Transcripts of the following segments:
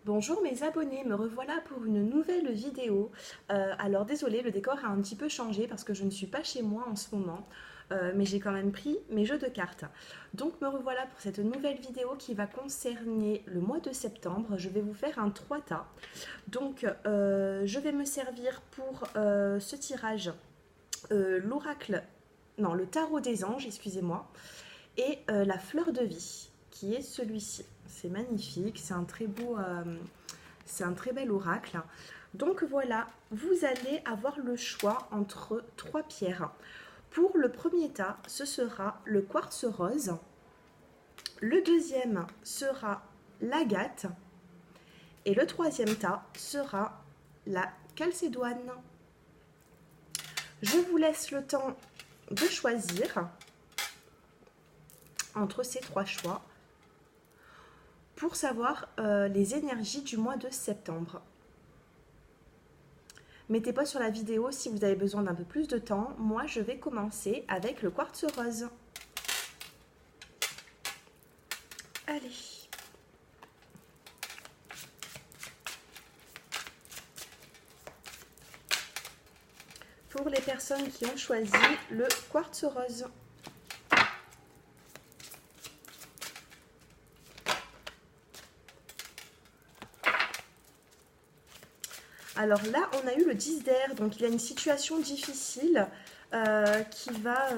Bonjour mes abonnés, me revoilà pour une nouvelle vidéo. Alors désolé, le décor a un petit peu changé parce que je ne suis pas chez moi en ce moment, mais j'ai quand même pris mes jeux de cartes. Donc me revoilà pour cette nouvelle vidéo qui va concerner le mois de septembre. Je vais vous faire un 3 tas. Donc je vais me servir pour ce tirage l'oracle, non le tarot des anges, excusez-moi, et la fleur de vie qui est celui-ci. C'est magnifique, c'est un très bel oracle. Donc voilà, vous allez avoir le choix entre trois pierres. Pour le premier tas, ce sera le quartz rose. Le deuxième sera l'agate. Et le troisième tas sera la calcédoine. Je vous laisse le temps de choisir entre ces trois choix pour savoir les énergies du mois de septembre. Mettez pas sur la vidéo si vous avez besoin d'un peu plus de temps. Moi, je vais commencer avec le quartz rose. Allez. Pour les personnes qui ont choisi le quartz rose. Alors là, on a eu le 10 d'air, donc il y a une situation difficile qui va...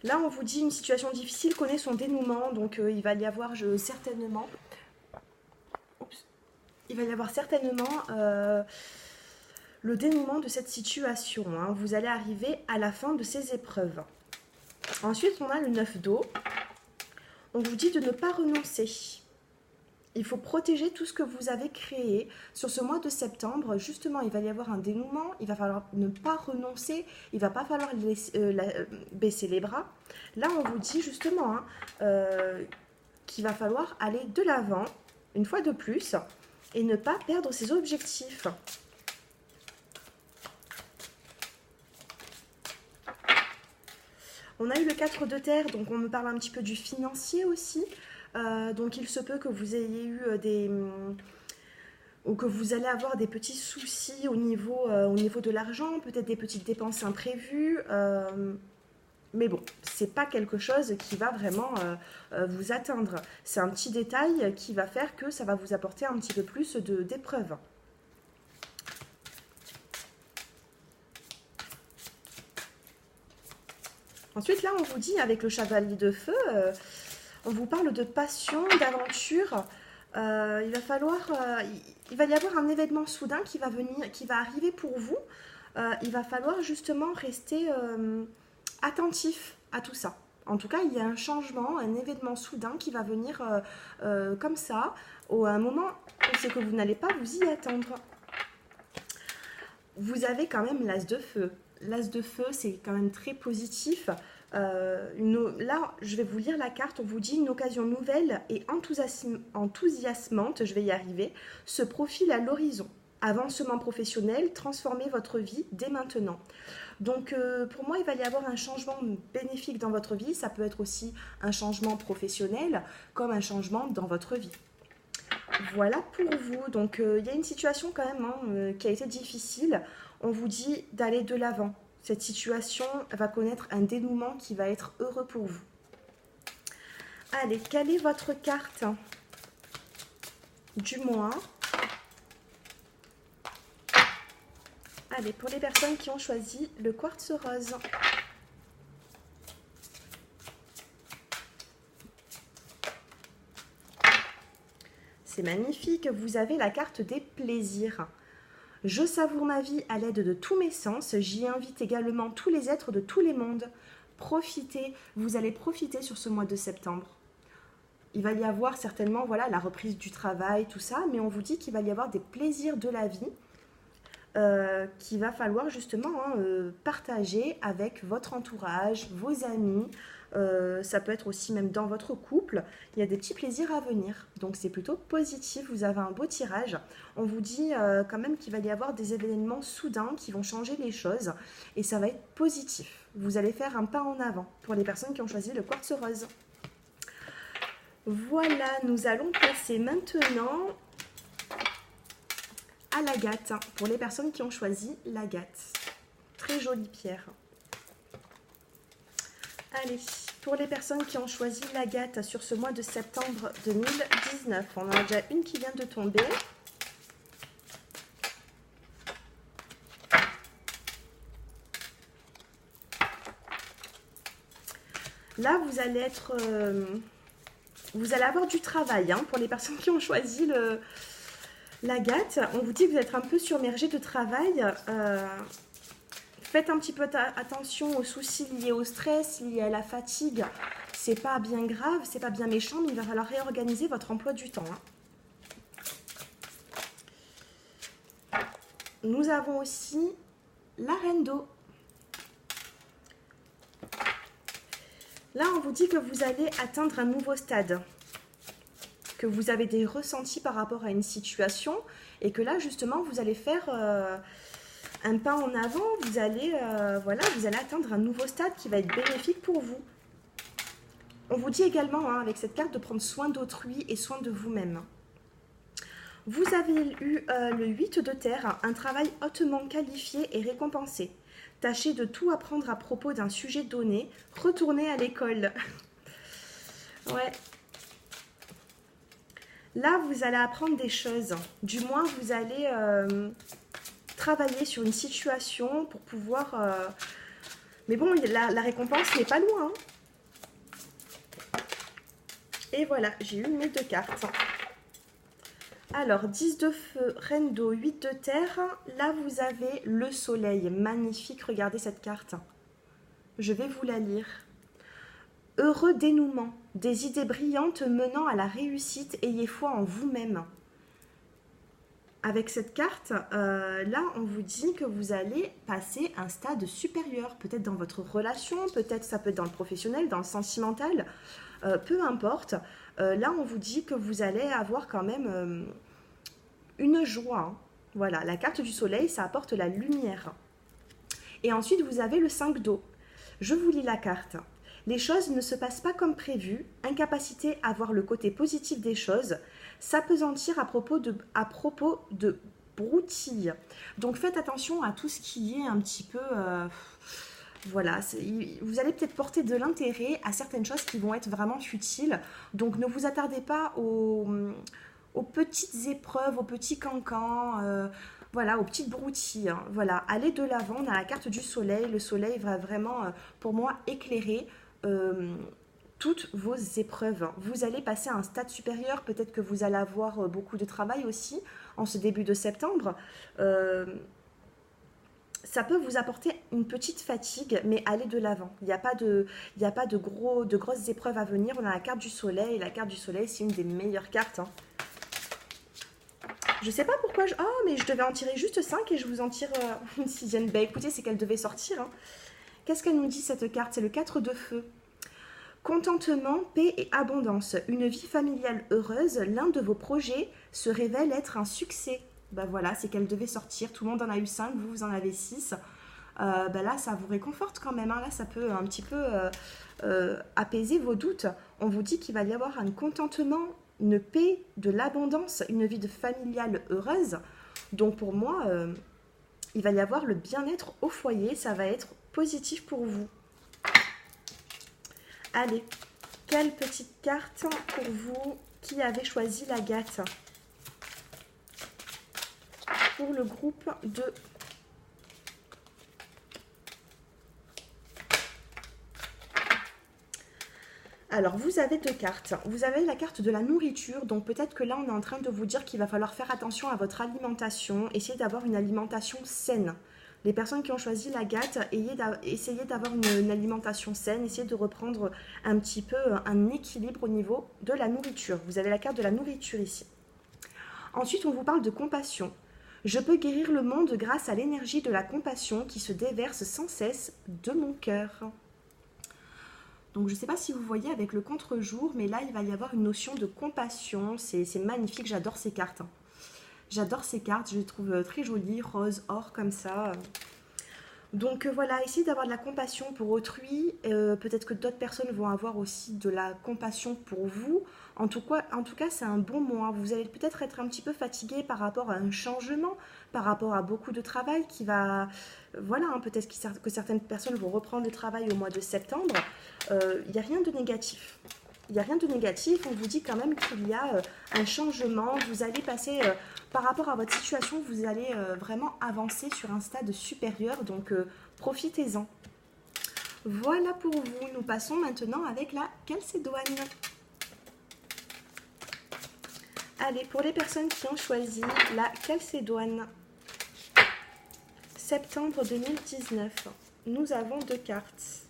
Là, on vous dit une situation difficile connaît son dénouement, donc il va y avoir certainement... Oups. Il va y avoir certainement le dénouement de cette situation. Hein. Vous allez arriver à la fin de ces épreuves. Ensuite, on a le 9 d'eau. On vous dit de ne pas renoncer. Il faut protéger tout ce que vous avez créé sur ce mois de septembre. Justement, il va y avoir un dénouement. Il va falloir ne pas renoncer. Il ne va pas falloir baisser les bras. Là, on vous dit justement qu'il va falloir aller de l'avant, une fois de plus, et ne pas perdre ses objectifs. On a eu le 4 de terre, donc on me parle un petit peu du financier aussi. Donc il se peut que vous ayez eu ou que vous allez avoir des petits soucis au niveau de l'argent, peut-être des petites dépenses imprévues. Mais bon, c'est pas quelque chose qui va vraiment vous atteindre. C'est un petit détail qui va faire que ça va vous apporter un petit peu plus d'épreuves. Ensuite, là, on vous dit, avec le chevalier de feu, on vous parle de passion, d'aventure. Il va y avoir un événement soudain qui va arriver pour vous. Il va falloir justement rester attentif à tout ça. En tout cas, il y a un changement, un événement soudain qui va venir comme ça, à un moment où c'est que vous n'allez pas vous y attendre. Vous avez quand même l'as de feu. L'as de feu, c'est quand même très positif. Là, je vais vous lire la carte. On vous dit une occasion nouvelle et enthousiasmante, je vais y arriver, se profile à l'horizon. Avancement professionnel, transformez votre vie dès maintenant. Donc, pour moi, il va y avoir un changement bénéfique dans votre vie. Ça peut être aussi un changement professionnel, comme un changement dans votre vie. Voilà pour vous. Donc, il y a une situation quand même qui a été difficile. On vous dit d'aller de l'avant. Cette situation va connaître un dénouement qui va être heureux pour vous. Allez, quelle est votre carte du mois? Allez, pour les personnes qui ont choisi le quartz rose. C'est magnifique, vous avez la carte des plaisirs. Je savoure ma vie à l'aide de tous mes sens. J'y invite également tous les êtres de tous les mondes. Profitez, vous allez profiter sur ce mois de septembre. Il va y avoir certainement la reprise du travail, tout ça, mais on vous dit qu'il va y avoir des plaisirs de la vie qu'il va falloir justement partager avec votre entourage, vos amis. Ça peut être aussi même dans votre couple. Il y a des petits plaisirs à venir. Donc c'est plutôt positif. Vous avez un beau tirage. On vous dit quand même qu'il va y avoir des événements soudains qui vont changer les choses. Et ça va être positif. Vous allez faire un pas en avant pour les personnes qui ont choisi le quartz rose. Voilà, nous allons passer maintenant à l'agate, pour les personnes qui ont choisi l'agate. Très jolie pierre. Allez, pour les personnes qui ont choisi l'agate sur ce mois de septembre 2019, on en a déjà une qui vient de tomber. Là, vous allez avoir du travail hein, pour les personnes qui ont choisi l'agate. On vous dit que vous êtes un peu submergé de travail. Faites un petit peu attention aux soucis liés au stress, liés à la fatigue. C'est pas bien grave, c'est pas bien méchant, mais il va falloir réorganiser votre emploi du temps. Hein. Nous avons aussi la reine d'eau. Là, on vous dit que vous allez atteindre un nouveau stade, que vous avez des ressentis par rapport à une situation et que là, justement, vous allez faire un pas en avant, vous allez atteindre un nouveau stade qui va être bénéfique pour vous. On vous dit également, hein, avec cette carte, de prendre soin d'autrui et soin de vous-même. Vous avez eu le 8 de terre, un travail hautement qualifié et récompensé. Tâchez de tout apprendre à propos d'un sujet donné. Retournez à l'école. Ouais. Là, vous allez apprendre des choses. Du moins, vous allez travailler sur une situation pour pouvoir... Mais bon, la récompense n'est pas loin. Hein. Et voilà, j'ai eu mes deux cartes. Alors, 10 de feu, reine d'eau, 8 de terre. Là, vous avez le soleil. Magnifique, regardez cette carte. Je vais vous la lire. Heureux dénouement, des idées brillantes menant à la réussite, ayez foi en vous-même. Avec cette carte, là, on vous dit que vous allez passer un stade supérieur, peut-être dans votre relation, peut-être ça peut être dans le professionnel, dans le sentimental, peu importe. Là, on vous dit que vous allez avoir quand même une joie. Hein. Voilà, la carte du soleil, ça apporte la lumière. Et ensuite, vous avez le 5 d'eau. Je vous lis la carte. Les choses ne se passent pas comme prévu, incapacité à voir le côté positif des choses, s'apesantir à propos de broutilles. Donc faites attention à tout ce qui est un petit peu... voilà, vous allez peut-être porter de l'intérêt à certaines choses qui vont être vraiment futiles. Donc ne vous attardez pas aux petites épreuves, aux petits cancans, voilà, aux petites broutilles. Hein. Voilà, allez de l'avant, on a la carte du soleil. Le soleil va vraiment, pour moi, éclairer toutes vos épreuves. Vous allez passer à un stade supérieur, peut-être que vous allez avoir beaucoup de travail aussi en ce début de septembre. Ça peut vous apporter une petite fatigue, mais allez de l'avant. Il n'y a pas de grosses épreuves à venir. On a la carte du soleil, et la carte du soleil, c'est une des meilleures cartes. Hein. Je sais pas pourquoi oh, mais je devais en tirer juste 5 et je vous en tire une sixième. Bah écoutez, c'est qu'elle devait sortir. Hein. Qu'est-ce qu'elle nous dit cette carte? C'est le 4 de feu. Contentement, paix et abondance. Une vie familiale heureuse, l'un de vos projets se révèle être un succès. Ben voilà, c'est qu'elle devait sortir. Tout le monde en a eu 5, vous en avez 6. Ben là, ça vous réconforte quand même. Hein. Là, ça peut un petit peu apaiser vos doutes. On vous dit qu'il va y avoir un contentement, une paix, de l'abondance, une vie de familiale heureuse. Donc pour moi, il va y avoir le bien-être au foyer. Ça va être positif pour vous. Allez, quelle petite carte pour vous qui avez choisi l'agate? Pour le groupe de... Alors, vous avez deux cartes. Vous avez la carte de la nourriture, donc peut-être que là, on est en train de vous dire qu'il va falloir faire attention à votre alimentation, essayer d'avoir une alimentation saine. Les personnes qui ont choisi l'agate, essayez d'avoir une alimentation saine, essayez de reprendre un petit peu un équilibre au niveau de la nourriture. Vous avez la carte de la nourriture ici. Ensuite, on vous parle de compassion. Je peux guérir le monde grâce à l'énergie de la compassion qui se déverse sans cesse de mon cœur. Donc je ne sais pas si vous voyez avec le contre-jour, mais là, il va y avoir une notion de compassion. C'est magnifique, j'adore ces cartes. J'adore ces cartes, je les trouve très jolies, rose, or, comme ça. Donc voilà, essayez d'avoir de la compassion pour autrui. Peut-être que d'autres personnes vont avoir aussi de la compassion pour vous En tout cas, c'est un bon mois. Vous allez peut-être être un petit peu fatigué par rapport à un changement, par rapport à beaucoup de travail qui va... Voilà, hein, peut-être que certaines personnes vont reprendre le travail au mois de septembre. Il n'y a rien de négatif. Il n'y a rien de négatif. On vous dit quand même qu'il y a un changement. Vous allez passer, par rapport à votre situation, vous allez vraiment avancer sur un stade supérieur. Donc, profitez-en. Voilà pour vous. Nous passons maintenant avec la calcédoine. Allez, pour les personnes qui ont choisi la calcédoine, septembre 2019, nous avons 2 cartes.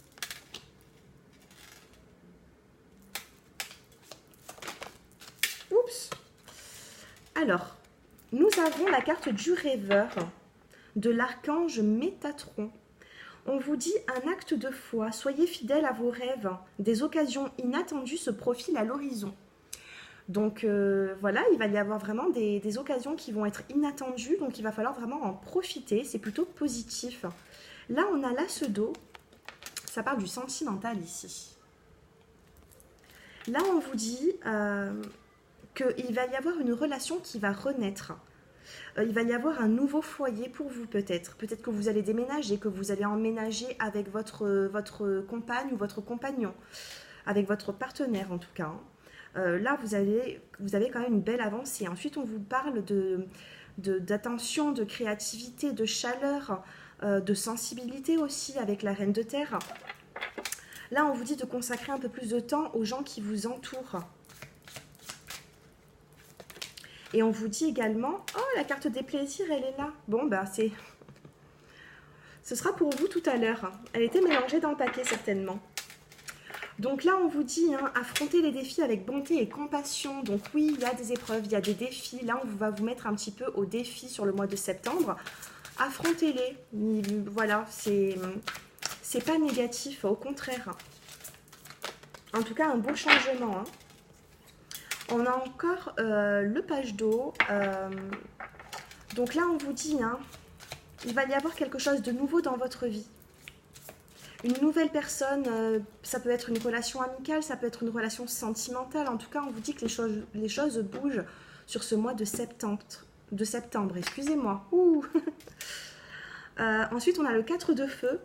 Oups. Alors, nous avons la carte du rêveur de l'archange Métatron. On vous dit un acte de foi, soyez fidèle à vos rêves, des occasions inattendues se profilent à l'horizon. Donc voilà, il va y avoir vraiment des occasions qui vont être inattendues, donc il va falloir vraiment en profiter, c'est plutôt positif. Là, on a l'as d'eau, ça parle du sentimental ici. Là, on vous dit qu'il va y avoir une relation qui va renaître. Il va y avoir un nouveau foyer pour vous peut-être. Peut-être que vous allez déménager, que vous allez emménager avec votre compagne ou votre compagnon, avec votre partenaire en tout cas. Là, vous avez quand même une belle avancée. Ensuite, on vous parle d'attention, de créativité, de chaleur, de sensibilité aussi avec la Reine de Terre. Là, on vous dit de consacrer un peu plus de temps aux gens qui vous entourent. Et on vous dit également, oh, la carte des plaisirs, elle est là. Bon, ben, ce sera pour vous tout à l'heure. Elle était mélangée dans le paquet, certainement. Donc là, on vous dit, hein, affrontez les défis avec bonté et compassion. Donc oui, il y a des épreuves, il y a des défis. Là, on va vous mettre un petit peu au défi sur le mois de septembre. Affrontez-les. Voilà, c'est pas négatif, au contraire. En tout cas, un beau changement, hein. On a encore le page d'eau. Donc là, on vous dit, hein, il va y avoir quelque chose de nouveau dans votre vie. Une nouvelle personne, ça peut être une relation amicale, ça peut être une relation sentimentale. En tout cas, on vous dit que les choses bougent sur ce mois de septembre. Excusez-moi. Ensuite, on a le 4 de feu.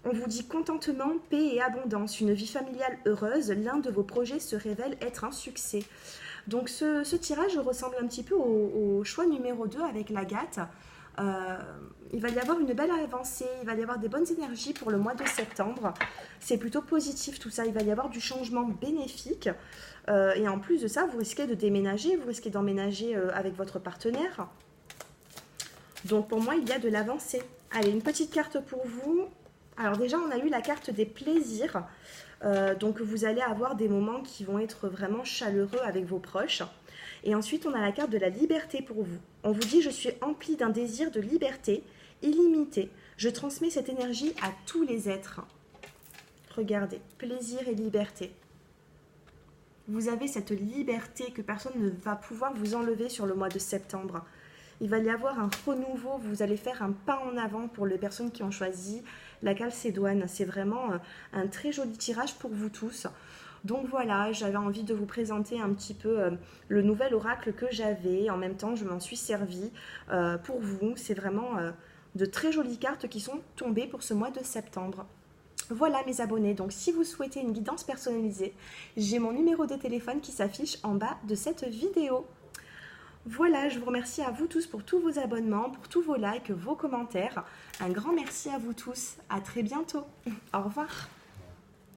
On vous dit contentement, paix et abondance. Une vie familiale heureuse. L'un de vos projets se révèle être un succès. Donc, ce tirage ressemble un petit peu au choix numéro 2 avec l'agate. Il va y avoir une belle avancée, il va y avoir des bonnes énergies pour le mois de septembre. C'est plutôt positif tout ça, il va y avoir du changement bénéfique. Et en plus de ça, vous risquez de déménager, vous risquez d'emménager avec votre partenaire. Donc pour moi, il y a de l'avancée. Allez, une petite carte pour vous. Alors déjà, on a eu la carte des plaisirs. Donc vous allez avoir des moments qui vont être vraiment chaleureux avec vos proches. Et ensuite, on a la carte de la liberté pour vous. On vous dit, je suis empli d'un désir de liberté illimité. Je transmets cette énergie à tous les êtres. Regardez, plaisir et liberté. Vous avez cette liberté que personne ne va pouvoir vous enlever sur le mois de septembre. Il va y avoir un renouveau, vous allez faire un pas en avant pour les personnes qui ont choisi la calcédoine. C'est vraiment un très joli tirage pour vous tous. Donc voilà, j'avais envie de vous présenter un petit peu le nouvel oracle que j'avais. En même temps, je m'en suis servie pour vous. C'est vraiment de très jolies cartes qui sont tombées pour ce mois de septembre. Voilà mes abonnés, donc si vous souhaitez une guidance personnalisée, j'ai mon numéro de téléphone qui s'affiche en bas de cette vidéo. Voilà, je vous remercie à vous tous pour tous vos abonnements, pour tous vos likes, vos commentaires. Un grand merci à vous tous. À très bientôt. Au revoir.